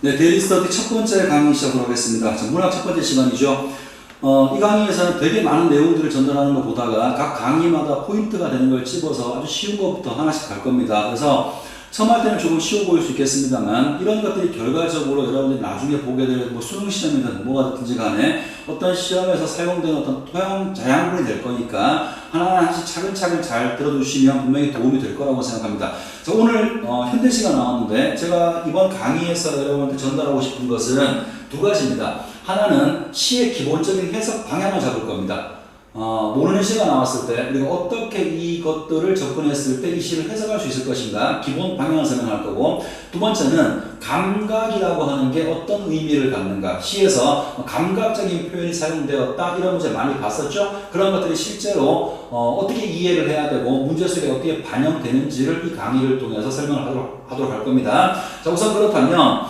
네, 데일리 스터디 첫 번째 강의 시작하도록 하겠습니다. 자, 문학 첫 번째 시간이죠. 이 강의에서는 되게 많은 내용들을 전달하는 거 보다가 각 강의마다 포인트가 되는 걸 집어서 아주 쉬운 것부터 하나씩 갈 겁니다. 그래서 처음 할 때는 조금 쉬워 보일 수 있겠습니다만 이런 것들이 결과적으로 여러분들이 나중에 보게 될 뭐 수능 시험이든 뭐가 됐든지 간에 어떤 시험에서 사용되는 어떤 토양 자양분이 될 거니까 하나하나씩 차근차근 잘 들어주시면 분명히 도움이 될 거라고 생각합니다. 자, 오늘 현대시가 나왔는데 제가 이번 강의에서 여러분한테 전달하고 싶은 것은 두 가지입니다. 하나는 시의 기본적인 해석 방향을 잡을 겁니다. 모르는 시가 나왔을 때 우리가 어떻게 이것들을 접근했을 때 이 시를 해석할 수 있을 것인가 기본 방향을 설명할 거고, 두 번째는 감각이라고 하는 게 어떤 의미를 갖는가, 시에서 감각적인 표현이 사용되었다 이런 문제 많이 봤었죠. 그런 것들이 실제로 어떻게 이해를 해야 되고 문제 속에 어떻게 반영되는지를 이 강의를 통해서 설명을 하도록 할 겁니다. 자, 우선 그렇다면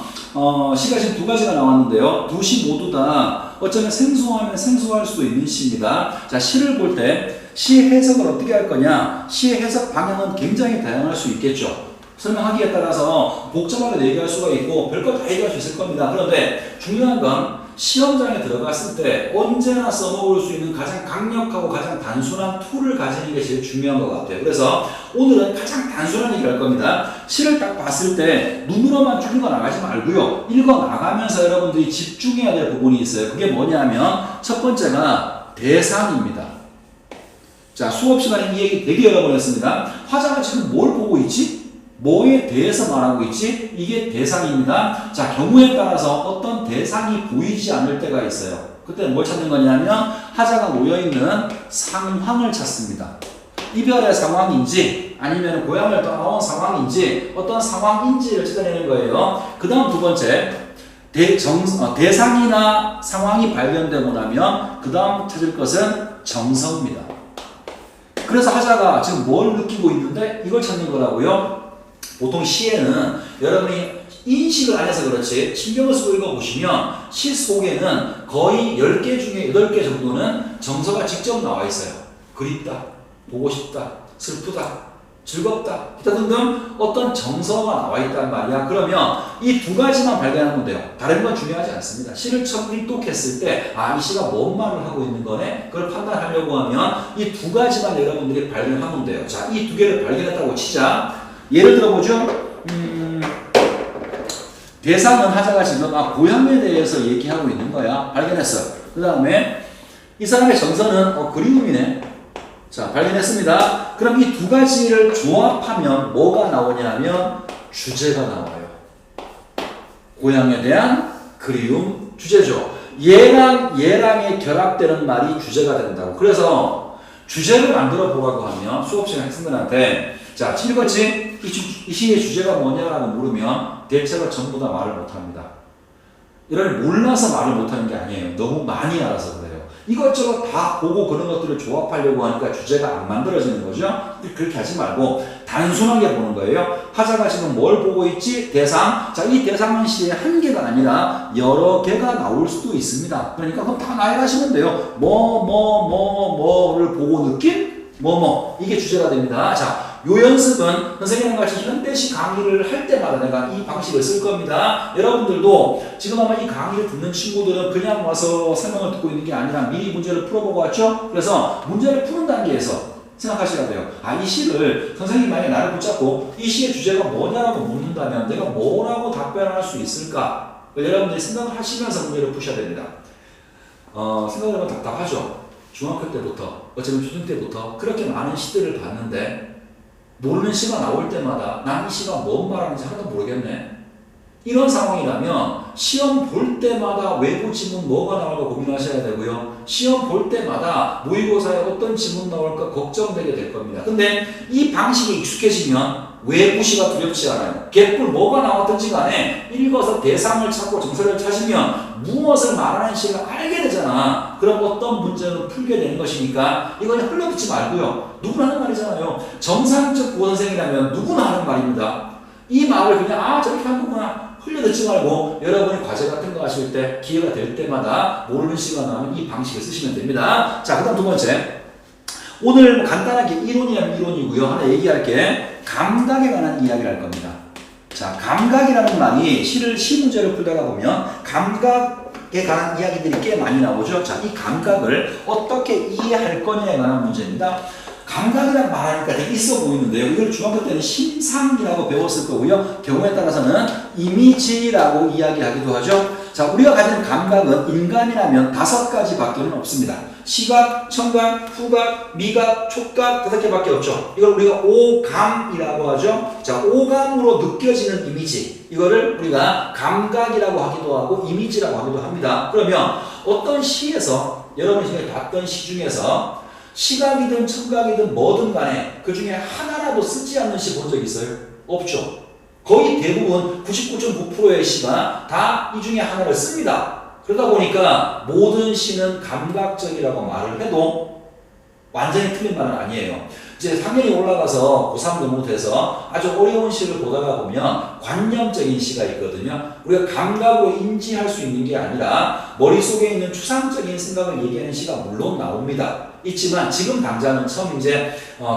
시가 지금 두 가지가 나왔는데요. 두 시 모두 다 어쩌면 생소하면 생소할 수 있는 시입니다. 자, 시를 볼 때 시의 해석을 어떻게 할 거냐, 시의 해석 방향은 굉장히 다양할 수 있겠죠. 설명하기에 따라서 복잡하게 얘기할 수가 있고 별것 다 얘기할 수 있을 겁니다. 그런데 중요한 건 시험장에 들어갔을 때 언제나 써먹을 수 있는 가장 강력하고 가장 단순한 툴을 가지는 게 제일 중요한 것 같아요. 그래서 오늘은 가장 단순한 얘기를 할 겁니다. 시를 딱 봤을 때 눈으로만 쭉 읽어 나가지 말고요, 읽어 나가면서 여러분들이 집중해야 될 부분이 있어요. 그게 뭐냐면 첫 번째가 대상입니다. 자, 수업 시간에 이 얘기 되게 여러 번 했습니다. 화자가 지금 뭘 보고 있지? 뭐에 대해서 말하고 있지? 이게 대상입니다. 자, 경우에 따라서 어떤 대상이 보이지 않을 때가 있어요. 그때는 뭘 찾는 거냐면 화자가 놓여있는 상황을 찾습니다. 이별의 상황인지 아니면 고향을 떠나온 상황인지 어떤 상황인지를 찾아내는 거예요. 그 다음 두 번째, 대상이나 상황이 발견되고 나면 그 다음 찾을 것은 정서입니다. 그래서 화자가 지금 뭘 느끼고 있는데 이걸 찾는 거라고요. 보통 시에는 여러분이 인식을 안 해서 그렇지 신경을 쓰고 읽어보시면 시 속에는 거의 10개 중에 8개 정도는 정서가 직접 나와 있어요. 그립다, 보고 싶다, 슬프다, 즐겁다, 기타 등등 어떤 정서가 나와 있단 말이야. 그러면 이 두 가지만 발견하면 돼요. 다른 건 중요하지 않습니다. 시를 처음 읽독했을 때 이 시가 뭔 말을 하고 있는 거네, 그걸 판단하려고 하면 이 두 가지만 여러분들이 발견하면 돼요. 자, 이 두 개를 발견했다고 치자. 예를 들어보죠. 대상은 화자가 지금 고향에 대해서 얘기하고 있는 거야. 발견했어. 그 다음에 이 사람의 정서는 그리움이네. 자, 발견했습니다. 그럼 이 두 가지를 조합하면 뭐가 나오냐면 주제가 나와요. 고향에 대한 그리움, 주제죠. 얘랑의 결합되는 말이 주제가 된다고. 그래서 주제를 만들어 보라고 하면 수업 시간 학생들한테 자, 읽었지? 이 시의 주제가 뭐냐라고 물으면 대체로 전부 다 말을 못합니다. 이걸 몰라서 말을 못하는 게 아니에요. 너무 많이 알아서 그래요. 이것저것 다 보고 그런 것들을 조합하려고 하니까 주제가 안 만들어지는 거죠. 그렇게 하지 말고 단순하게 보는 거예요. 화자가 지금 뭘 보고 있지? 대상. 자, 이 대상은 시의 한 개가 아니라 여러 개가 나올 수도 있습니다. 그러니까 그럼 다 나열하시면 돼요. 뭐를 보고 느낀? 이게 주제가 됩니다. 자, 요 연습은 선생님과 같이 현대시 강의를 할 때마다 내가 이 방식을 쓸 겁니다. 여러분들도 지금 아마 이 강의를 듣는 친구들은 그냥 와서 설명을 듣고 있는 게 아니라 미리 문제를 풀어보고 왔죠? 그래서 문제를 푸는 단계에서 생각하셔야 돼요. 이 시를 선생님이 만약에 나를 붙잡고 이 시의 주제가 뭐냐라고 묻는다면 내가 뭐라고 답변할 수 있을까? 여러분들이 생각을 하시면서 문제를 푸셔야 됩니다. 생각을 하면 답답하죠? 중학교 때부터 어쩌면 초등 때부터 그렇게 많은 시들을 봤는데 모르는 시가 나올 때마다 난 이 시가 뭔 말하는지 하나도 모르겠네. 이런 상황이라면 시험 볼 때마다 외부 지문 뭐가 나올까 고민하셔야 되고요. 시험 볼 때마다 모의고사에 어떤 지문 나올까 걱정되게 될 겁니다. 근데 이 방식에 익숙해지면 외부 시가 두렵지 않아요. 개뿔 뭐가 나왔든지 간에 읽어서 대상을 찾고 정서를 찾으면 무엇을 말하는 시를 알게 되잖아. 그럼 어떤 문제는 풀게 되는 것이니까 이건 흘려듣지 말고요. 누구나 하는 말이잖아요. 정상적 국어선생이라면 누구나 하는 말입니다. 이 말을 그냥 저렇게 한 거구나 흘려듣지 말고 여러분이 과제 같은 거 하실 때 기회가 될 때마다 모르는 시가 나오면 이 방식을 쓰시면 됩니다. 자, 그 다음 두 번째, 오늘 간단하게 이론이라면 이론이고요. 하나 얘기할 게 감각에 관한 이야기를 할 겁니다. 자, 감각이라는 말이 시 문제를 풀다가 보면 감각에 관한 이야기들이 꽤 많이 나오죠. 자, 이 감각을 어떻게 이해할 거냐에 관한 문제입니다. 감각이라고 말하니까 되게 있어 보이는데요. 이걸 중학교 때는 심상이라고 배웠을 거고요. 경우에 따라서는 이미지라고 이야기하기도 하죠. 자, 우리가 가진 감각은 인간이라면 5가지 밖에는 없습니다. 시각, 청각, 후각, 미각, 촉각 5개밖에 없죠. 이걸 우리가 오감이라고 하죠. 자, 오감으로 느껴지는 이미지, 이거를 우리가 감각이라고 하기도 하고 이미지라고 하기도 합니다. 그러면 어떤 시에서 여러분이 지금 봤던 시 중에서 시각이든 청각이든 뭐든 간에 그 중에 하나라도 쓰지 않는 시 본 적 있어요? 없죠. 거의 대부분 99.9%의 시가 다 이 중에 하나를 씁니다. 그러다 보니까 모든 시는 감각적이라고 말을 해도 완전히 틀린 말은 아니에요. 이제 학년이 올라가서 고3 넘어 돼서 아주 어려운 시를 보다가 보면 관념적인 시가 있거든요. 우리가 감각으로 인지할 수 있는 게 아니라 머릿속에 있는 추상적인 생각을 얘기하는 시가 물론 나옵니다. 있지만 지금 당장은 처음 이제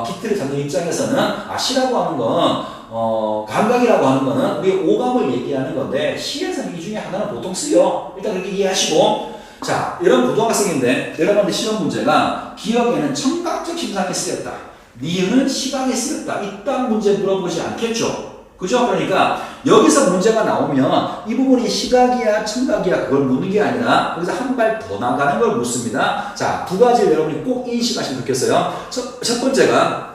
기틀을 잡는 입장에서는 시라고 하는 건 감각이라고 하는 거는 우리 오감을 얘기하는 건데 시에서는 이 중에 하나는 보통 쓰여. 일단 그렇게 이해하시고, 자, 여러분 고등학생인데 여러분한테 시험 문제가 기억에는 청각적 심상이 쓰였다, 니은은 시각에 쓰였다, 이딴 문제 물어보지 않겠죠. 그죠? 그러니까 여기서 문제가 나오면 이 부분이 시각이야 청각이야 그걸 묻는 게 아니라 여기서 한 발 더 나가는 걸 묻습니다. 자, 2가지를 여러분이 꼭 인식하시면 좋겠어요. 첫 번째가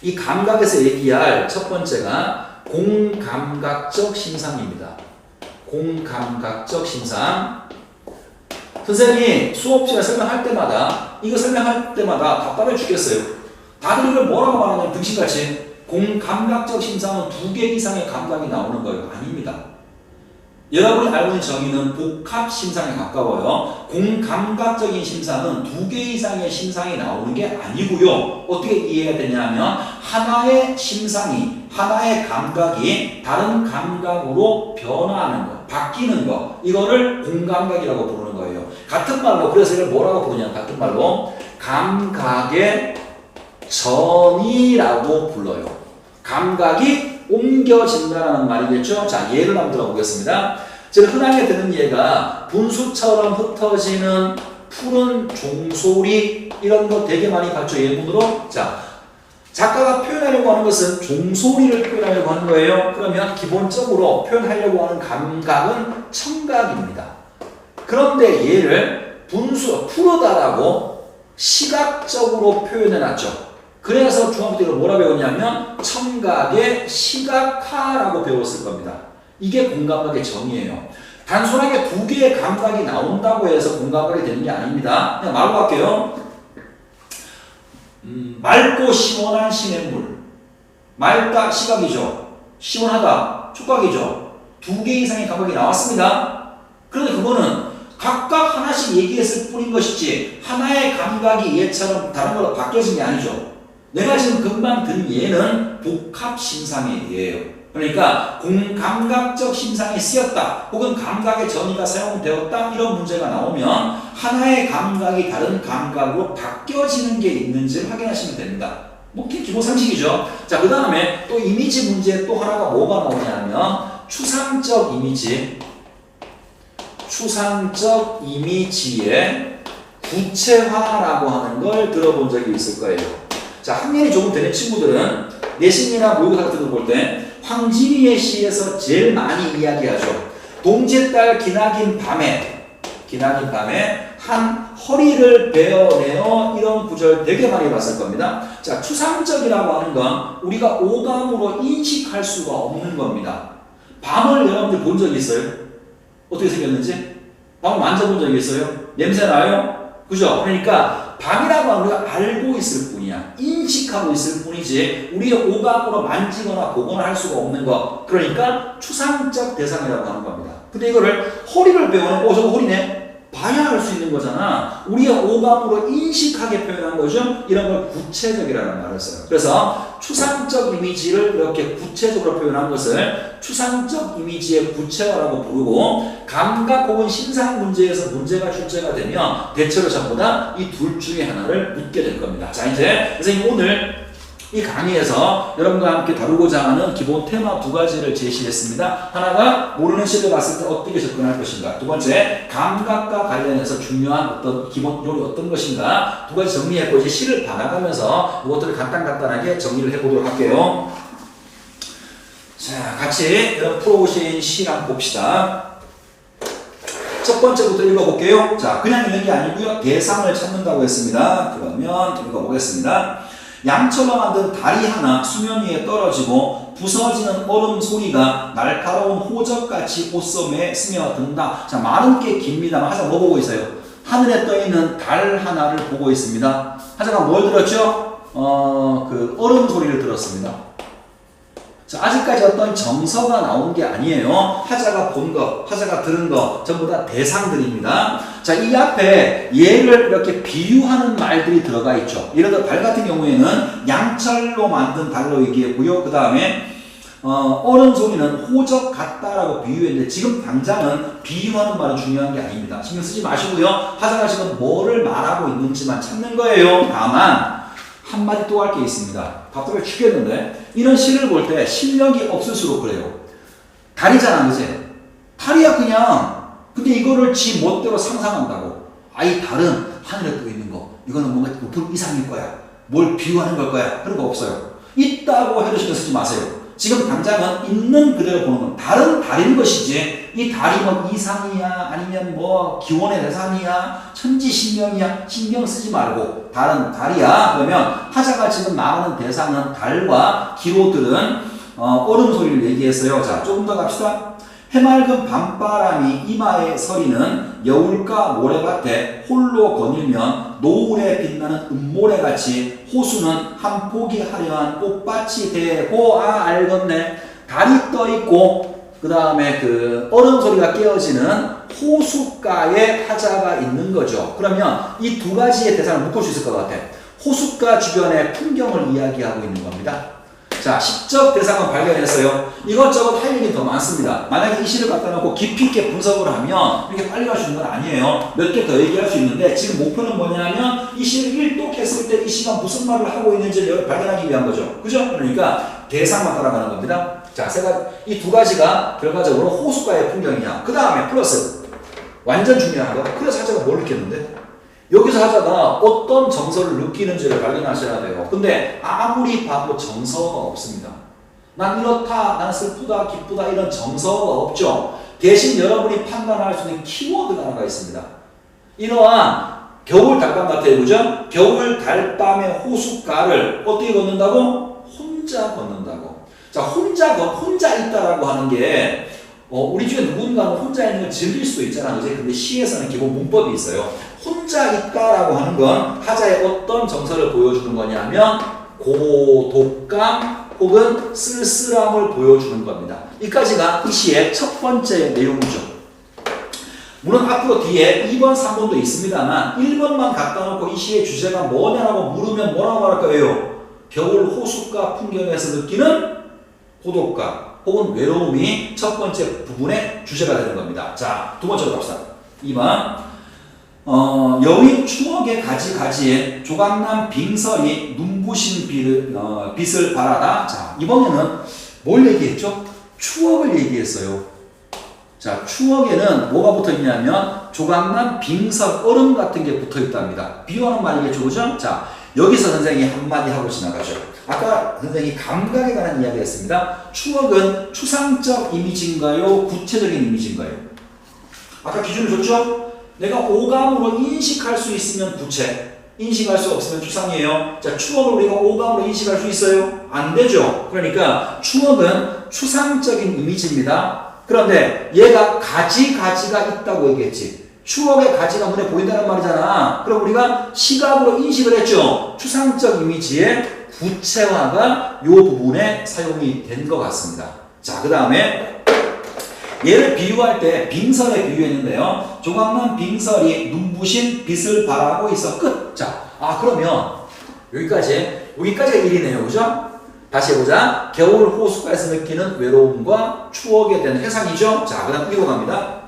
이 감각에서 얘기할 첫 번째가 공감각적 심상입니다. 공감각적 심상. 선생님이 수업 시간에 설명할 때마다 이거 설명할 때마다 답답해 죽겠어요. 다들 이걸 뭐라고 말하냐면 등신같이 공감각적 심상은 2개 이상의 감각이 나오는 거예요. 아닙니다. 여러분이 알고 있는 정의는 복합 심상에 가까워요. 공감각적인 심상은 2개 이상의 심상이 나오는 게 아니고요. 어떻게 이해가 되냐면 하나의 심상이, 하나의 감각이 다른 감각으로 변화하는 거, 바뀌는 거, 이거를 공감각이라고 부르는 거예요. 같은 말로, 그래서 이걸 뭐라고 부르냐, 같은 말로 감각의 전이라고 불러요. 감각이 옮겨진다는 말이겠죠. 자, 예를 한번 들어보겠습니다. 제가 흔하게 듣는 예가 분수처럼 흩어지는 푸른 종소리, 이런 거 되게 많이 봤죠, 예문으로. 자, 작가가 표현하려고 하는 것은 종소리를 표현하려고 하는 거예요. 그러면 기본적으로 표현하려고 하는 감각은 청각입니다. 그런데 얘를 푸르다라고 시각적으로 표현해놨죠. 그래서 중학교 때 뭐라 배웠냐면 청각의 시각화라고 배웠을 겁니다. 이게 공감각의 정의예요. 단순하게 2개의 감각이 나온다고 해서 공감각이 되는 게 아닙니다. 그냥 말로 할게요. 맑고 시원한 시냇물. 맑다 시각이죠. 시원하다 촉각이죠. 2개 이상의 감각이 나왔습니다. 그런데 그거는 각각 하나씩 얘기했을 뿐인 것이지 하나의 감각이 얘처럼 다른 걸로 바뀌어진 게 아니죠. 내가 지금 금방 든 예는 복합심상의 예예요. 그러니까 공감각적 심상이 쓰였다 혹은 감각의 전이가 사용되었다 이런 문제가 나오면 하나의 감각이 다른 감각으로 바뀌어지는 게 있는지를 확인하시면 됩니다. 뭐 기본 상식이죠. 자, 그 다음에 또 이미지 문제 또 하나가 뭐가 나오냐면 추상적 이미지. 추상적 이미지의 구체화라고 하는 걸 들어본 적이 있을 거예요. 자, 학년이 조금 되는 친구들은 내신이나 모의고사 같은 거 볼 때 황진이의 시에서 제일 많이 이야기하죠. 동짓달 기나긴 밤에 한 허리를 베어내어, 이런 구절 되게 많이 봤을 겁니다. 자, 추상적이라고 하는 건 우리가 오감으로 인식할 수가 없는 겁니다. 밤을 여러분들 본 적 있어요? 어떻게 생겼는지? 밤을 만져본 적 있어요? 냄새 나요? 그죠? 그러니까 밤이라고 하는 우리가 알고 있을 뿐이야. 인식하고 있을 뿐이지 우리의 오감으로 만지거나 보거나 할 수가 없는 거. 그러니까 추상적 대상이라고 하는 겁니다. 근데 이거를 허리를 배우는 저거 허리네? 봐야 할 수 있는 거잖아. 우리의 오감으로 인식하게 표현한 거죠. 이런 걸 구체적이라는 말을 써요. 그래서 추상적 이미지를 이렇게 구체적으로 표현한 것을 추상적 이미지의 구체화라고 부르고, 감각 혹은 심상 문제에서 문제가 출제가 되면 대체로 전부 다 이 둘 중에 하나를 묻게 될 겁니다. 자, 이제 선생님 오늘 이 강의에서 여러분과 함께 다루고자 하는 기본 테마 두 가지를 제시했습니다. 하나가 모르는 시를 봤을 때 어떻게 접근할 것인가. 두 번째, 감각과 관련해서 중요한 어떤 기본 요리 어떤 것인가. 두 가지 정리했고 이제 시를 봐나가면서 이것들을 간단하게 정리를 해보도록 할게요. 자, 같이 여러분 풀어오신 시 한번 봅시다. 첫 번째부터 읽어볼게요. 자, 그냥 읽는 게 아니고요. 대상을 찾는다고 했습니다. 그러면 읽어보겠습니다. 양철로 만든 다리 하나 수면 위에 떨어지고 부서지는 얼음 소리가 날카로운 호적같이 옷섬에 스며든다. 자, 말은 꽤 깁니다만 하자가 뭐 보고 있어요? 하늘에 떠있는 달 하나를 보고 있습니다. 하자가 뭘 들었죠? 그 얼음 소리를 들었습니다. 자, 아직까지 어떤 정서가 나온 게 아니에요. 하자가 본 거, 하자가 들은 거 전부 다 대상들입니다. 자, 이 앞에 얘를 이렇게 비유하는 말들이 들어가 있죠. 예를 들어 달 같은 경우에는 양철로 만든 달로 얘기했고요. 그 다음에 얼음 소리는 호적 같다라고 비유했는데 지금 당장은 비유하는 말은 중요한 게 아닙니다. 신경 쓰지 마시고요. 하자가 지금 뭐를 말하고 있는지만 찾는 거예요. 다만 한마디 또 할 게 있습니다. 답답해 죽겠는데 이런 시를 볼 때 실력이 없을수록 그래요. 달이잖아, 그지? 달이야 그냥. 근데 이거를 지 멋대로 상상한다고. 아, 이 달은 하늘에 떠 있는 거. 이거는 뭔가 높은 이상일 거야. 뭘 비유하는 걸 거야. 그런 거 없어요. 있다고 해도 신경 쓰지 마세요. 지금 당장은 있는 그대로 보는 건 다른 달인 것이지 이 달이 뭐 이상이야 아니면 뭐 기원의 대상이야 천지신명이야 신경 쓰지 말고 달은 달이야. 그러면 하자가 지금 말하는 대상은 달과 기로들은 얼음 소리를 얘기했어요. 자, 조금 더 갑시다. 해맑은 밤바람이 이마에 서리는 여울가 모래밭에 홀로 거닐면 노을에 빛나는 음모래같이 호수는 한 포기 화려한 꽃밭이 되고. 아, 알겠네. 달이 떠있고 그 다음에 그 얼음 소리가 깨어지는 호숫가에 하자가 있는 거죠. 그러면 이 두 가지의 대상을 묶을 수 있을 것 같아. 호숫가 주변의 풍경을 이야기하고 있는 겁니다. 자, 시적 대상은 발견했어요. 이것저것 할 일이 더 많습니다. 만약에 이 시를 갖다 놓고 깊이 있게 분석을 하면 이렇게 빨리 갈 수 있는 건 아니에요. 몇 개 더 얘기할 수 있는데 지금 목표는 뭐냐면 이 시를 일독했을 때 이 시가 무슨 말을 하고 있는지를 발견하기 위한 거죠. 그죠? 그러니까 대상만 따라가는 겁니다. 자, 이 두 가지가 결과적으로 호숫가의 풍경이냐. 그 다음에 플러스 완전 중요한 거. 그래서 하자가 뭘 느꼈는데? 여기서 하자가 어떤 정서를 느끼는지를 발견하셔야 돼요. 근데 아무리 봐도 정서가 없습니다. 난 이렇다, 난 슬프다, 기쁘다 이런 정서가 없죠. 대신 여러분이 판단할 수 있는 키워드가 하나가 있습니다. 이러한 겨울 달밤 같아요. 그죠? 겨울 달밤의 호숫가를 어떻게 걷는다고? 혼자 걷는다고. 자, 혼자 있다라고 하는 게 우리 중에 누군가는 혼자 있는 걸 즐길 수도 있잖아. 그지? 근데 시에서는 기본 문법이 있어요. 혼자 있다라고 하는 건 하자의 어떤 정서를 보여주는 거냐면 고독감 혹은 쓸쓸함을 보여주는 겁니다. 이까지가 이 시의 첫 번째 내용이죠. 물론 앞으로 뒤에 2번, 3번도 있습니다만 1번만 갖다 놓고 이 시의 주제가 뭐냐라고 물으면 뭐라고 말할 거예요? 겨울 호숫가 풍경에서 느끼는 고독감 혹은 외로움이 첫 번째 부분의 주제가 되는 겁니다. 자, 두 번째로 갑시다. 2번. 여윈 추억의 가지가지에 조각난 빙설이 눈부신 빛을 발하다. 자, 이번에는 뭘 얘기했죠? 추억을 얘기했어요. 자, 추억에는 뭐가 붙어 있냐면 조각난 빙설, 얼음 같은 게 붙어 있답니다. 비유하는 말이겠죠, 그죠? 자, 여기서 선생님이 한마디 하고 지나가죠. 아까 선생님이 감각에 관한 이야기 했습니다. 추억은 추상적 이미지인가요? 구체적인 이미지인가요? 아까 기준을 줬죠? 내가 오감으로 인식할 수 있으면 구체, 인식할 수 없으면 추상이에요. 자, 추억을 우리가 오감으로 인식할 수 있어요? 안 되죠. 그러니까 추억은 추상적인 이미지입니다. 그런데 얘가 가지가 있다고 얘기했지. 추억의 가지가 눈에 보인다는 말이잖아. 그럼 우리가 시각으로 인식을 했죠. 추상적 이미지의 구체화가 이 부분에 사용이 된 것 같습니다. 자, 그 다음에 얘를 비유할 때 빙설에 비유했는데요. 조각난 빙설이 눈부신 빛을 발하고 있어. 끝. 자, 그러면 여기까지가 1이네요. 그죠? 다시 해보자. 겨울 호숫가에서 느끼는 외로움과 추억에 대한 해상이죠. 자, 그 다음 2로 갑니다.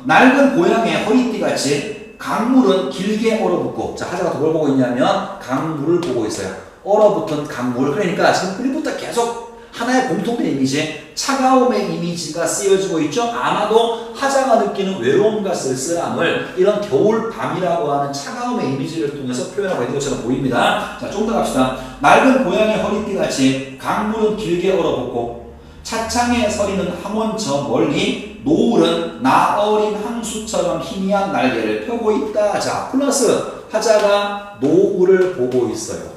낡은 고양이의 허리띠같이 강물은 길게 얼어붙고, 자, 하자가 뭘 보고 있냐면 강물을 보고 있어요. 얼어붙은 강물. 그러니까 지금 1부터 계속 하나의 공통된 이미지, 차가움의 이미지가 쓰여지고 있죠. 아마도 하자가 느끼는 외로움과 쓸쓸함을 이런 겨울 밤이라고 하는 차가움의 이미지를 통해서 표현하고 있는 것처럼 보입니다. 자, 좀 더 갑시다. 낡은 고양이 허리띠같이 강물은 길게 얼어붙고 차창에 서리는 항원 저 멀리 노을은 나 어린 항수처럼 희미한 날개를 펴고 있다. 자, 플러스 하자가 노을을 보고 있어요.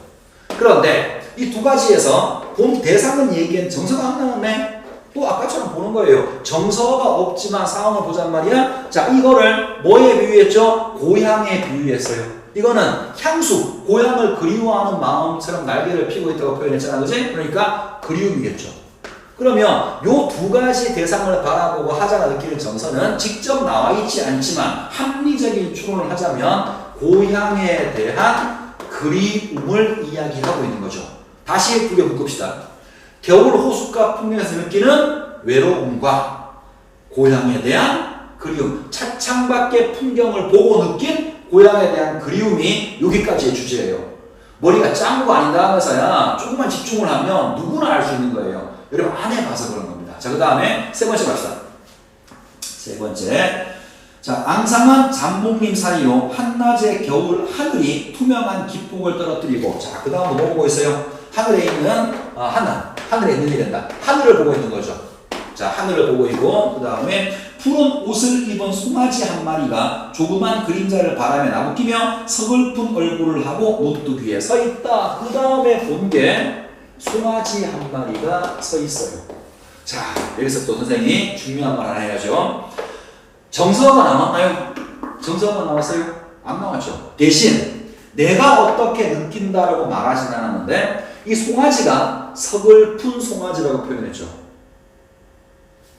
그런데 이 두 가지에서 본 대상은 얘기한 정서가 안 나왔네. 또 아까처럼 보는 거예요. 정서가 없지만 상황을 보잔 말이야. 자, 이거를 뭐에 비유했죠? 고향에 비유했어요. 이거는 향수, 고향을 그리워하는 마음처럼 날개를 피고 있다고 표현했잖아, 그지? 그러니까 그리움이겠죠. 그러면 요 두 가지 대상을 바라보고 하자가 느끼는 정서는 직접 나와 있지 않지만 합리적인 추론을 하자면 고향에 대한 그리움을 이야기하고 있는 거죠. 다시 두개 묶읍시다. 겨울 호숫가 풍경에서 느끼는 외로움과 고향에 대한 그리움, 차창 밖의 풍경을 보고 느낀 고향에 대한 그리움이 여기까지의 주제예요. 머리가 짠 거 아닌가 하면서야 조금만 집중을 하면 누구나 알 수 있는 거예요. 여러분 안에 봐서 그런 겁니다. 자, 그 다음에 세 번째 갑시다. 세 번째. 자, 앙상한 잠복림 사이로 한낮의 겨울 하늘이 투명한 기폭을 떨어뜨리고, 자, 그 다음 뭐 보고 있어요? 하늘에 있는, 하늘에 있는 일이 된다. 하늘을 보고 있는 거죠. 자, 하늘을 보고 있고, 그 다음에 푸른 옷을 입은 송아지 한 마리가 조그만 그림자를 바람에 나부끼며 서글픈 얼굴을 하고 논둑 위에 서 있다. 그 다음에 본 게 송아지 한 마리가 서 있어요. 자, 여기서 또 선생님이 중요한 말 하나 해야죠. 정서가 나왔나요? 정서가 나왔어요? 안 나왔죠. 대신 내가 어떻게 느낀다라고 말하진 않았는데 이 송아지가 서글픈 송아지라고 표현했죠.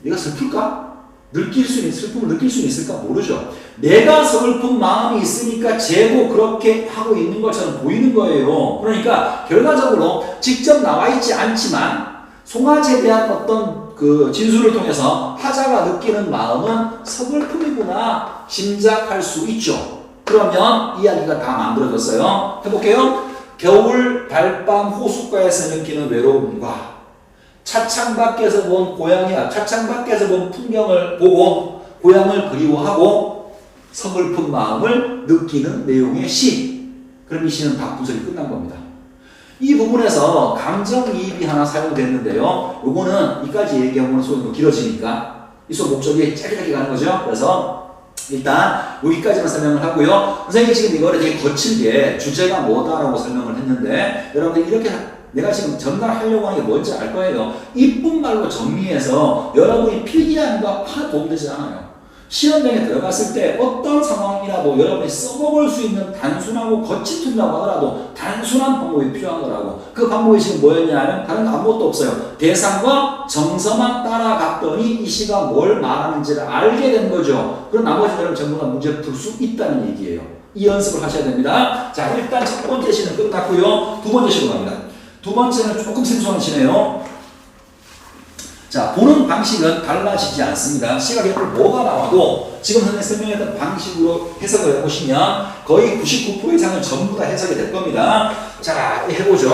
얘가 슬플까? 슬픔을 느낄 수 있을까? 모르죠. 내가 서글픈 마음이 있으니까 쟤도 그렇게 하고 있는 것처럼 보이는 거예요. 그러니까 결과적으로 직접 나와 있지 않지만 송아지에 대한 어떤 그 진술을 통해서 하자가 느끼는 마음은 서글픔이구나 짐작할 수 있죠. 그러면 이야기가 다 만들어졌어요. 해볼게요. 겨울 달밤 호숫가에서 느끼는 외로움과 차창 밖에서 본 차창 밖에서 본 풍경을 보고 고향을 그리워하고 서글픈 마음을 느끼는 내용의 시. 그럼 이 시는 다 분석이 끝난 겁니다. 이 부분에서 감정이입이 하나 사용됐는데요. 요거는 이까지 얘기하면 소리가 길어지니까 이 수업 목적이 짧게 가는 거죠. 그래서 일단 여기까지만 설명을 하고요. 선생님이 지금 이거를 되게 거칠게 주제가 뭐다라고 설명을 했는데 여러분들 이렇게 내가 지금 전달하려고 하는 게 뭔지 알 거예요. 이쁜 말로 정리해서 여러분이 필기하는 거 하나 도움되지 않아요. 시험장에 들어갔을 때 어떤 상황이라도 여러분이 써먹을 수 있는 단순하고 거친 툴이라고 하더라도 단순한 방법이 필요한 거라고. 그 방법이 지금 뭐였냐면 다른 거 아무것도 없어요. 대상과 정서만 따라갔더니 이 시가 뭘 말하는지를 알게 된 거죠. 그럼 나머지들은 전부 다 문제 풀 수 있다는 얘기예요. 이 연습을 하셔야 됩니다. 자, 일단 첫 번째 시는 끝났고요. 두 번째 시로 갑니다. 두 번째는 조금 생소한 시네요. 자, 보는 방식은 달라지지 않습니다. 시가 계속 뭐가 나와도 지금 선생님이 설명했던 방식으로 해석을 해보시면 거의 99% 이상은 전부 다 해석이 될 겁니다. 자, 해보죠.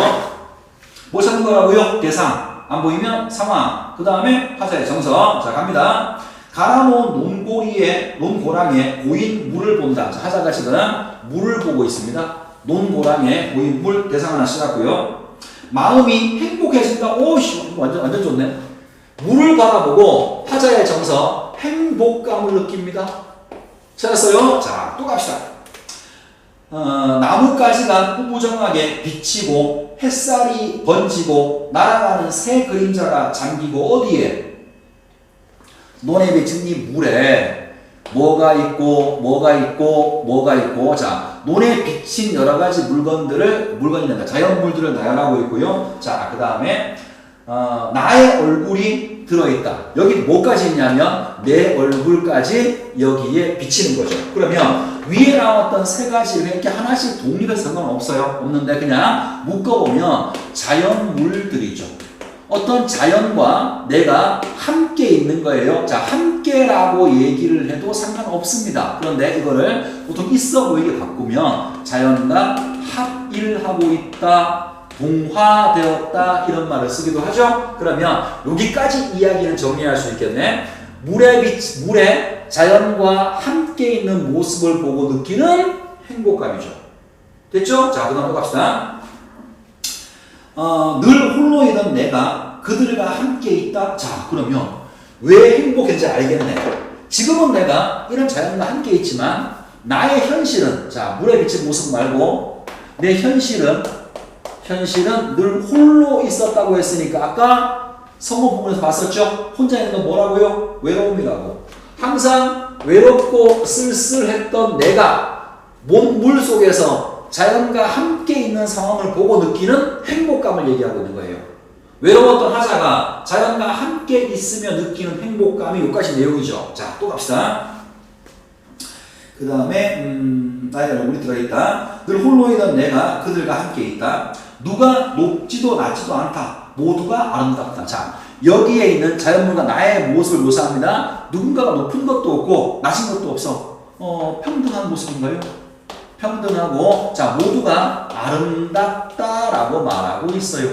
뭐 찾는 거라고요? 대상. 안 보이면 상황. 그 다음에 하자의 정서. 자, 갑니다. 갈아놓은 논고랑에 고인 물을 본다. 자, 하자가 지금 물을 보고 있습니다. 논고랑에 고인 물 대상 하나 씌웠고요. 마음이 행복해진다. 오씨, 완전 좋네. 물을 바라보고 하자의 정서 행복감을 느낍니다. 찾았어요? 자, 또 갑시다. 나뭇가지가 꾸부정하게 비치고 햇살이 번지고 날아가는 새 그림자가 잠기고 어디에? 논에 비친 이 물에 뭐가 있고 자, 논에 비친 여러 가지 물건이 된다. 자연물들을 나열하고 있고요. 자, 그 다음에 나의 얼굴이 들어있다. 여기 뭐까지 있냐면 내 얼굴까지 여기에 비치는 거죠. 그러면 위에 나왔던 세 가지를 이렇게 하나씩 독립해서 상관없어요. 없는데 그냥 묶어보면 자연물들이죠. 어떤 자연과 내가 함께 있는 거예요. 자, 함께라고 얘기를 해도 상관없습니다. 그런데 이거를 보통 있어 보이게 바꾸면 자연과 합일하고 있다, 동화되었다 이런 말을 쓰기도 하죠. 그러면 여기까지 이야기는 정리할 수 있겠네. 물에 자연과 함께 있는 모습을 보고 느끼는 행복감이죠. 됐죠? 자, 그 다음 또 갑시다. 늘 홀로 있던 내가 그들과 함께 있다. 자, 그러면 왜 행복했는지 알겠네. 지금은 내가 이런 자연과 함께 있지만 나의 현실은, 자, 물에 비친 모습 말고 내 현실은 늘 홀로 있었다고 했으니까 아까 성어 부분에서 봤었죠? 혼자 있는 건 뭐라고요? 외로움이라고. 항상 외롭고 쓸쓸했던 내가 물 속에서 자연과 함께 있는 상황을 보고 느끼는 행복감을 얘기하고 있는 거예요. 외로웠던 하자가 자연과 함께 있으며 느끼는 행복감이 여기까지 내용이죠. 자, 또 갑시다. 그 다음에 나의 얼굴이 들어있다. 늘 홀로 있던 내가 그들과 함께 있다. 누가 높지도 낮지도 않다. 모두가 아름답다. 자, 여기에 있는 자연물과 나의 모습을 묘사합니다. 누군가가 높은 것도 없고 낮은 것도 없어. 평등한 모습인가요? 평등하고, 자, 모두가 아름답다라고 말하고 있어요.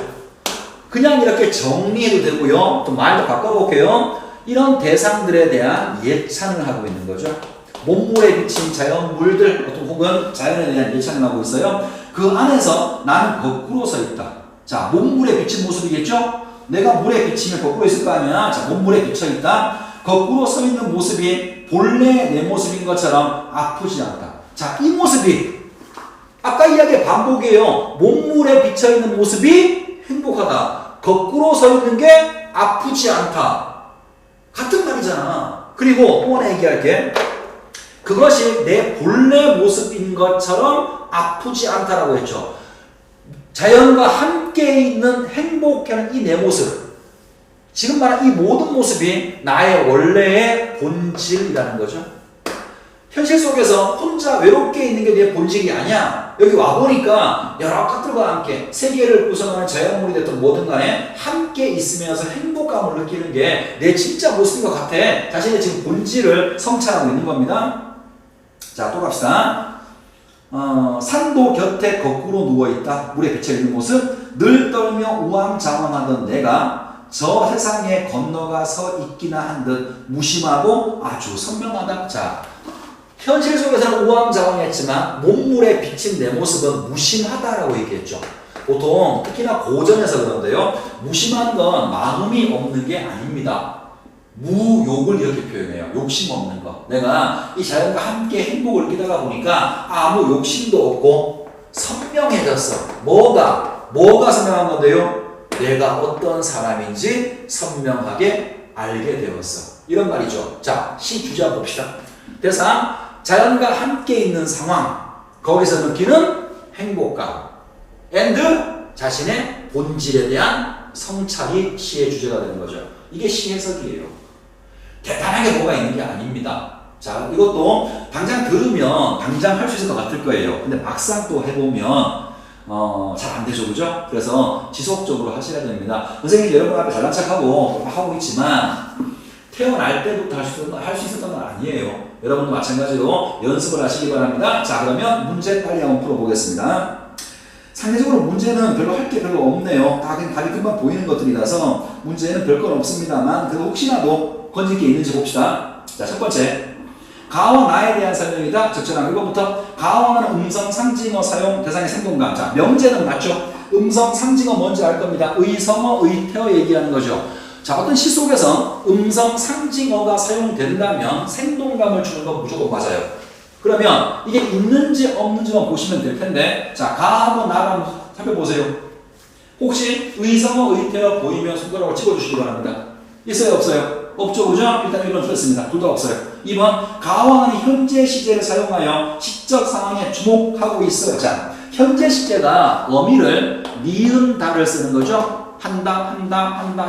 그냥 이렇게 정리해도 되고요. 또 말도 바꿔볼게요. 이런 대상들에 대한 예찬을 하고 있는 거죠. 몸물에 비친 자연물들 혹은 자연에 대한 예찬을 하고 있어요. 그 안에서 나는 거꾸로 서 있다. 자, 몸물에 비친 모습이겠죠? 내가 물에 비치면 거꾸로 있을 거 아니야. 자, 몸물에 비쳐 있다. 거꾸로 서 있는 모습이 본래 내 모습인 것처럼 아프지 않다. 자, 이 모습이 아까 이야기의 반복이에요. 몸물에 비쳐 있는 모습이 행복하다. 거꾸로 서 있는 게 아프지 않다. 같은 말이잖아. 그리고 또 하나 얘기할게. 그것이 내 본래 모습인 것처럼 아프지 않다라고 했죠. 자연과 함께 있는 행복한 이 내 모습. 지금 말한 이 모든 모습이 나의 원래의 본질이라는 거죠. 현실 속에서 혼자 외롭게 있는 게 내 본질이 아니야. 여기 와보니까 여러 것들과 함께 세계를 구성하는 자연물이 됐든 뭐든 간에 함께 있으면서 행복감을 느끼는 게 내 진짜 모습인 것 같아. 자신의 지금 본질을 성찰하고 있는 겁니다. 자, 또 갑시다. 산도 곁에 거꾸로 누워있다. 물에 비쳐있는 모습. 늘 떨며 우왕좌왕하던 내가 저 세상에 건너가 서 있기나 한 듯 무심하고 아주 선명하다. 자, 현실 속에서는 우왕좌왕했지만 몸물에 비친 내 모습은 무심하다라고 얘기했죠. 보통 특히나 고전에서 그런데요. 무심한 건 마음이 없는 게 아닙니다. 무욕을 이렇게 표현해요. 욕심 없는 거. 내가 이 자연과 함께 행복을 느끼다가 보니까 아무 욕심도 없고 선명해졌어. 뭐가 선명한 건데요? 내가 어떤 사람인지 선명하게 알게 되었어. 이런 말이죠. 자, 시 주제 한번 봅시다. 대상, 자연과 함께 있는 상황. 거기서 느끼는 행복감. and 자신의 본질에 대한 성찰이 시의 주제가 되는 거죠. 이게 시 해석이에요. 대단하게 뭐가 있는 게 아닙니다. 자, 이것도 당장 들으면 당장 할 수 있을 것 같을 거예요. 근데 막상 또 해보면 잘 안 되죠, 그죠? 그래서 지속적으로 하셔야 됩니다. 선생님이 여러분 앞에 잘난 척하고 하고 있지만 태어날 때부터 할 수 있었던 건 아니에요. 여러분도 마찬가지로 연습을 하시기 바랍니다. 자, 그러면 문제 빨리 한번 풀어보겠습니다. 상대적으로 문제는 별로 할 게 별로 없네요. 다 그냥 답이 금방 보이는 것들이라서 문제는 별건 없습니다만 그래도 혹시라도 건질 게 있는지 봅시다. 자, 첫 번째. 가와 나에 대한 설명이다. 적절한 이거부터 가와는 음성 상징어 사용 대상의 생동감. 자, 명제는 맞죠? 음성 상징어 뭔지 알 겁니다. 의성어, 의태어 얘기하는 거죠. 자, 어떤 시 속에서 음성 상징어가 사용된다면 생동감을 주는 건 무조건 맞아요. 그러면 이게 있는지 없는지만 보시면 될 텐데, 자, 가하고 나를 한번 살펴보세요. 혹시 의성어, 의태어 보이면 손가락을 찍어주시기 바랍니다. 있어요, 없어요? 없죠, 그죠? 일단 1번 틀렸습니다. 둘 다 없어요. 2번, 가와는 현재 시제를 사용하여 시적 상황에 주목하고 있어요. 자, 현재 시제가 어미를 니은다를 쓰는 거죠. 한다,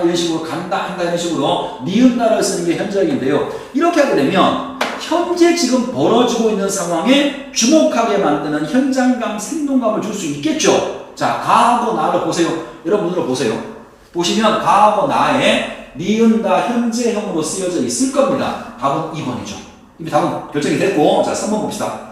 이런 식으로 간다, 이런 식으로 니은다를 쓰는 게 현재인데요. 이렇게 하게 되면 현재 지금 벌어지고 있는 상황에 주목하게 만드는 현장감, 생동감을 줄 수 있겠죠. 자, 가하고 나를 보세요. 여러분으로 보세요. 보시면 가하고 나에 니은다 현재형으로 쓰여져 있을 겁니다. 답은 2번이죠. 이미 답은 결정이 됐고, 자 3번 봅시다.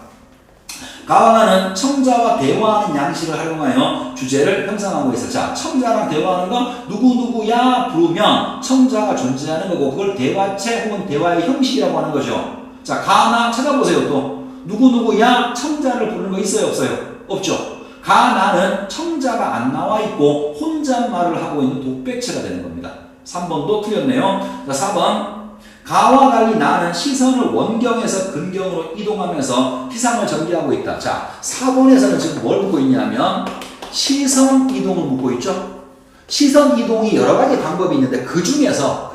가와 나는 청자와 대화하는 양식을 활용하여 주제를 형성하고 있어. 자, 청자랑 대화하는 건 누구누구야 부르면 청자가 존재하는 거고, 그걸 대화체 혹은 대화의 형식이라고 하는 거죠. 자, 가나 찾아보세요. 또 누구누구야 청자를 부르는 거 있어요 없어요? 없죠. 가나는 청자가 안 나와 있고 혼잣말을 하고 있는 독백체가 되는 겁니다. 3번도 틀렸네요. 자, 4번. 가와 달리 나는 시선을 원경에서 근경으로 이동하면서 피상을 전개하고 있다. 자, 4번에서는 지금 뭘 묻고 있냐면 시선 이동을 묻고 있죠. 시선 이동이 여러 가지 방법이 있는데 그 중에서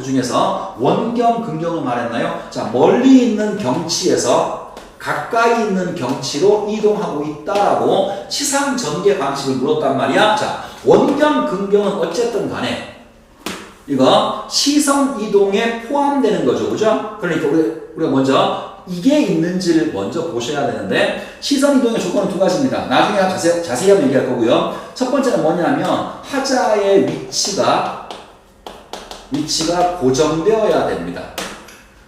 원경, 근경을 말했나요? 자, 멀리 있는 경치에서 가까이 있는 경치로 이동하고 있다라고 치상 전개 방식을 물었단 말이야. 자, 원경, 근경은 어쨌든 간에 이거 시선 이동에 포함되는 거죠. 그죠? 그러니까 우리가 먼저 이게 있는지를 먼저 보셔야 되는데, 시선 이동의 조건은 두 가지입니다. 나중에 자세히 한번 얘기할 거고요. 첫 번째는 뭐냐면 하자의 위치가 고정되어야 됩니다.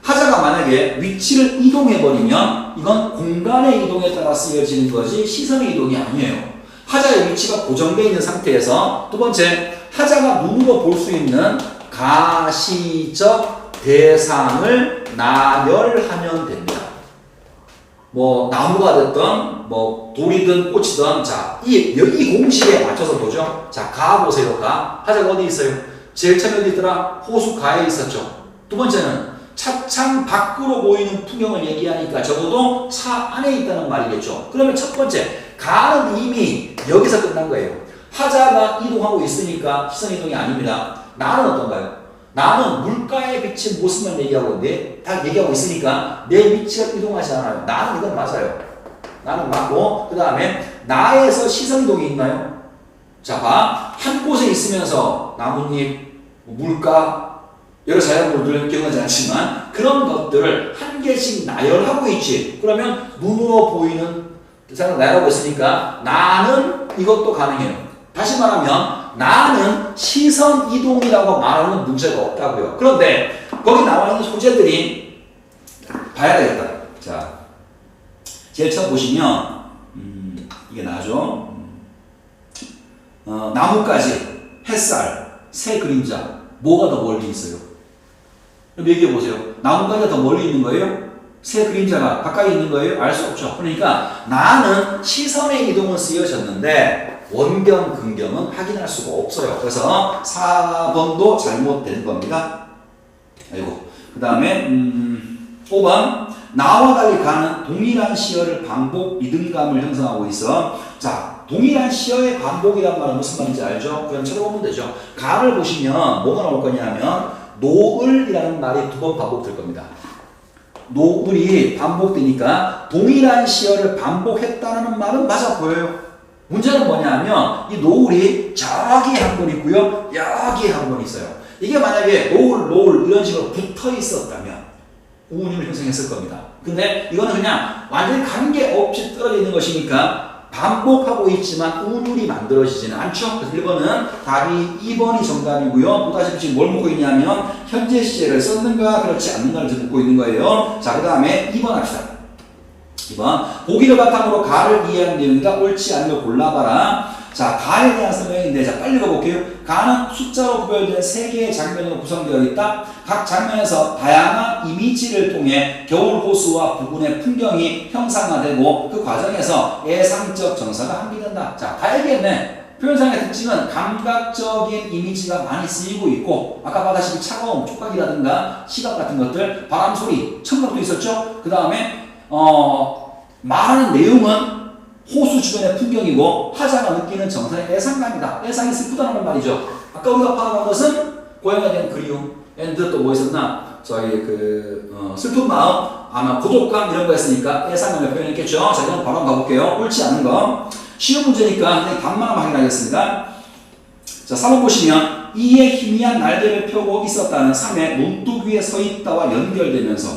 하자가 만약에 위치를 이동해버리면 이건 공간의 이동에 따라 쓰여지는 거지 시선의 이동이 아니에요. 하자의 위치가 고정되어 있는 상태에서, 두 번째, 하자가 눈으로 볼 수 있는 가시적 대상을 나열하면 됩니다. 뭐 나무가 됐든 뭐 돌이든 꽃이든, 자, 이 공식에 맞춰서 보죠. 자, 가 보세요. 가. 하자가 어디 있어요? 제일 처음에 어디 있더라? 호수 가에 있었죠. 두 번째는 차창 밖으로 보이는 풍경을 얘기하니까 적어도 차 안에 있다는 말이겠죠. 그러면 첫 번째, 가는 이미 여기서 끝난 거예요. 하자가 이동하고 있으니까 시선 이동이 아닙니다. 나는 어떤가요? 나는 물가에 비친 모습만 얘기하고 있는데 다 얘기하고 있으니까 내 위치가 이동하지 않아요. 나는 이건 맞아요. 나는 맞고, 그 다음에 나에서 시선 이동이 있나요? 자, 봐. 한 곳에 있으면서 나뭇잎, 물가, 여러 자연물들은 기억나지 않지만 그런 것들을 한 개씩 나열하고 있지. 그러면 눈으로 보이는 대상을 나열하고 있으니까 나는 이것도 가능해요. 다시 말하면 나는 시선 이동이라고 말하는 문제가 없다고요. 그런데 거기 나와 있는 소재들이 봐야 되겠다. 자, 제일 처음 보시면 이게 나죠. 나뭇가지, 햇살, 새 그림자, 뭐가 더 멀리 있어요? 그럼 얘기해 보세요. 나뭇가지가 더 멀리 있는 거예요? 새 그림자가 가까이 있는 거예요? 알 수 없죠. 그러니까 나는 시선의 이동은 쓰여졌는데 원경, 근경은 확인할 수가 없어요. 그래서 4번도 잘못된 겁니다. 아이고. 그 다음에 5번. 나와 달리 가는 동일한 시어를 반복 리듬감을 형성하고 있어. 자, 동일한 시어의 반복이란 말은 무슨 말인지 알죠? 그럼 찾아보면 되죠. 가를 보시면 뭐가 나올 거냐면 노을이라는 말이 두 번 반복될 겁니다. 노을이 반복되니까 동일한 시어를 반복했다는 말은 맞아 보여요. 문제는 뭐냐면 이 노을이 저기 한 번 있고요, 여기 한 번 있어요. 이게 만약에 노을 이런 식으로 붙어 있었다면 우운을 형성했을 겁니다. 근데 이거는 그냥 완전히 관계없이 떨어져 있는 것이니까 반복하고 있지만 우울이 만들어지지는 않죠. 그래서 1번은 답이 2번이 정답이고요. 보다시피 지금 뭘 묻고 있냐면 현재 시제를 썼는가 그렇지 않는가를 지금 묻고 있는 거예요. 자, 그 다음에 2번 합시다. 2번. 보기를 바탕으로 가를 이해하는 내용이다. 옳지 않은 걸 골라봐라. 자, 가에 대한 설명인데, 자, 빨리 읽어볼게요. 가는 숫자로 구별된 3개의 장면으로 구성되어 있다. 각 장면에서 다양한 이미지를 통해 겨울 호수와 부근의 풍경이 형상화되고 그 과정에서 예상적 정서가 함기된다. 자, 다 얘기했네. 표현상의 특징은 감각적인 이미지가 많이 쓰이고 있고, 아까 봤다시피 차가운 촉각이라든가 시각 같은 것들, 바람 소리, 청각도 있었죠? 그 다음에 말하는 내용은 호수 주변의 풍경이고 하자가 느끼는 정서의 예상감이다. 예상이 슬프다는 말이죠. 아까 우리가 파악한 것은 고향에 대한 그리움, 앤드 또 뭐 있었나? 저희 슬픈 마음, 아마 고독감 이런 거 했으니까 예상감을 표현했겠죠. 자, 이건 바로 가볼게요. 옳지 않은 거. 쉬운 문제니까 답만 확인하겠습니다. 자, 3번 보시면 이에 희미한 날개를 펴고 있었다는 3의 논둑 위에 서 있다와 연결되면서,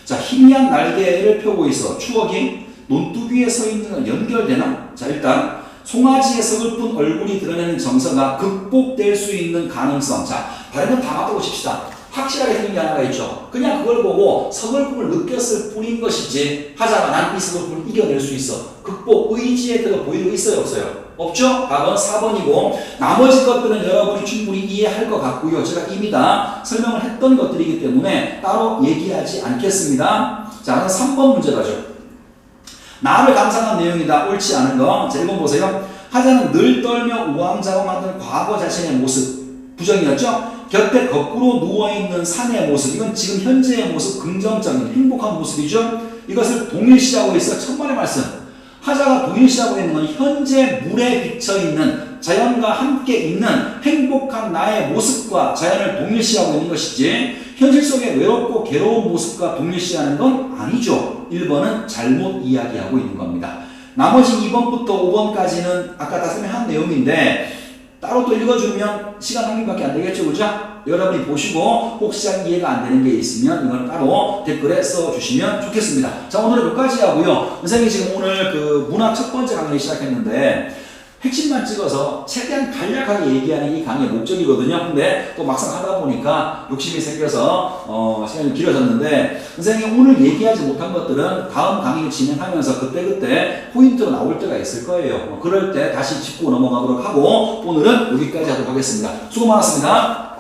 자, 희미한 날개를 펴고 있어. 추억이 논둑 위에 서 있는 건 연결되나? 자, 일단 송아지의 서글픈 얼굴이 드러내는 정서가 극복될 수 있는 가능성. 자, 다른 건 다 맞다고 칩시다. 확실하게 틀린 게 하나가 있죠. 그냥 그걸 보고 서글픔을 느꼈을 뿐인 것이지 하자가 난 이 서글픔을 이겨낼 수 있어. 극복 의지에 들어 보이고 있어요, 없어요? 없죠? 답은 4번이고 나머지 것들은 여러분이 충분히 이해할 것 같고요. 제가 이미 다 설명을 했던 것들이기 때문에 따로 얘기하지 않겠습니다. 자, 그럼 3번 문제 가죠. 나를 감상한 내용이다. 옳지 않은 거. 자, 1번 보세요. 하자는 늘 떨며 우왕좌왕하던 과거 자신의 모습. 부정이었죠? 곁에 거꾸로 누워있는 산의 모습. 이건 지금 현재의 모습, 긍정적인 행복한 모습이죠? 이것을 동일시하고 있어. 천만의 말씀. 하자가 동일시하고 있는 건 현재 물에 비쳐있는 자연과 함께 있는 행복한 나의 모습과 자연을 동일시하고 있는 것이지 현실 속에 외롭고 괴로운 모습과 동일시하는 건 아니죠. 1번은 잘못 이야기하고 있는 겁니다. 나머지 2번부터 5번까지는 아까 다 설명한 내용인데 따로 또 읽어주면 시간 낭비밖에 안 되겠죠, 그죠? 여러분이 보시고 혹시 이해가 안 되는 게 있으면 이걸 따로 댓글에 써주시면 좋겠습니다. 자, 오늘은 여기까지 하고요. 선생님이 지금 오늘 그 문학 첫 번째 강의 시작했는데 핵심만 찍어서 최대한 간략하게 얘기하는 이 강의의 목적이거든요. 근데 또 막상 하다 보니까 욕심이 생겨서 시간이 길어졌는데 선생님이 오늘 얘기하지 못한 것들은 다음 강의를 진행하면서 그때그때 포인트로 나올 때가 있을 거예요. 그럴 때 다시 짚고 넘어가도록 하고 오늘은 여기까지 하도록 하겠습니다. 수고 많았습니다.